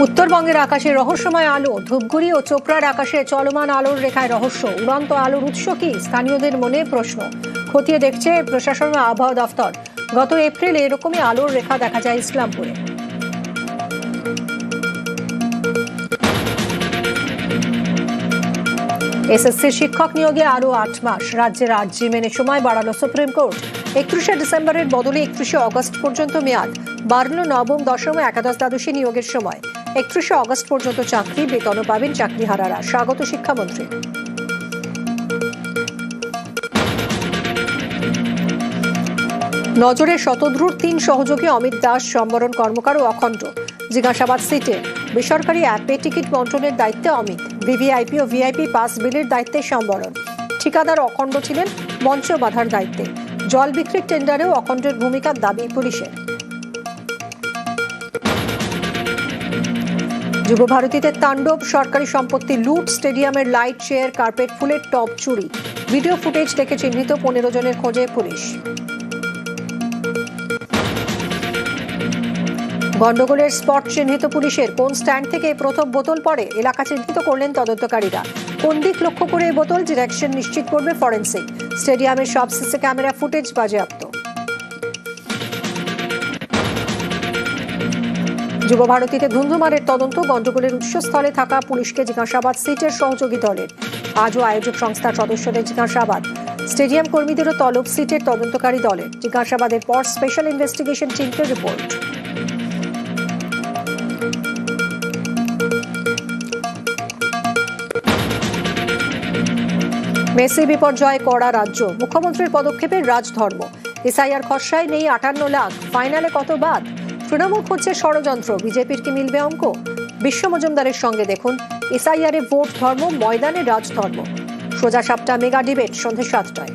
উত্তরবঙ্গের আকাশে রহস্যময় আলো, ধূপগুড়ি ও চোপড়ার আকাশে চলমান আলোর রেখায় রহস্য। উড়ন্ত আলোর উৎস কি? স্থানীয়দের মনে প্রশ্ন। খতিয়ে দেখছে প্রশাসন ও আবহাওয়া দফতর। গত এপ্রিলে এরকমই আলোর রেখা দেখা যায় ইসলামপুরে। এসএসসির শিক্ষক নিয়োগে আরো 8 মাস। রাজ্যের আর্জি মেনে সময় বাড়ালো সুপ্রিম কোর্ট। 31শে ডিসেম্বরের বদলে 31শে অগস্ট পর্যন্ত মেয়াদ। বাড়ল নবম, দশম ও একাদশ দ্বাদশী নিয়োগের সময়। 31শে অগস্ট পর্যন্ত চাকরি, বেতনও পাবেন চাকরিহারারা। স্বাগত শিক্ষামন্ত্রী। নজরে শতদ্রুর 3 সহযোগী অমিত দাস, সম্বরণ কর্মকার ও অখণ্ড। জিজ্ঞাসাবাদ সিটে বেসরকারি অ্যাপে টিকিট বন্টনের দায়িত্বে অমিত, ভিভিআইপি ও ভিআইপি পাস বিলের দায়িত্বে সম্বরণ। ঠিকাদার অখণ্ড ছিলেন মঞ্চ বাঁধার দায়িত্বে। জল বিক্রির টেন্ডারেও অখণ্ডের ভূমিকার দাবি পুলিশের। যুবভারতীতে তাণ্ডব, সরকারি সম্পত্তি লুট, স্টেডিয়ামের লাইট, চেয়ার, কার্পেট, ফুলের টব চুরি। ভিডিও ফুটেজ দেখে চিহ্নিত 15 জনের খোঁজে পুলিশ। গন্ডগোলের স্পট চিহ্নিত পুলিশের। কোন স্ট্যান্ড থেকে প্রথম বোতল পড়ে এলাকা চিহ্নিত করলেন তদন্তকারীরা। কোন দিক লক্ষ্য করে এই বোতল, ডিরেকশন নিশ্চিত করবে ফরেন্সিক। স্টেডিয়ামের সব সিসি ক্যামেরা ফুটেজ বাজেয়াপ্ত। যুবভারতীতে ধুন্ধুমারের তদন্ত, গন্ডগোলের উৎসস্থলে থাকা পুলিশকে জিজ্ঞাসাবাদ সিটের সহযোগী দলের। আজও আয়োজক সংস্থার সদস্যদের জিজ্ঞাসাবাদ। স্টেডিয়াম কর্মীদেরও তলব সিটের তদন্তকারী দলের। জিজ্ঞাসাবাদের পর স্পেশাল ইনভেস্টিগেশন টিমকে রিপোর্ট। মেসি বিপর্যয় কড়া রাজ্য। মুখ্যমন্ত্রীর পদক্ষেপের রাজধর্ম। এসআইআর খসড়ায় নেই 58 লাখ, ফাইনালে কত বাদ? তৃণমূল খুঁজছে ষড়যন্ত্র। বিজেপির কি মিলবে অঙ্ক? বিশ্ব মজুমদারের সঙ্গে দেখুন এসআইআরে ভোট ধর্ম, ময়দানে রাজধর্ম। সোজা সাপটা মেগা ডিবেট সন্ধ্যে 7টায়।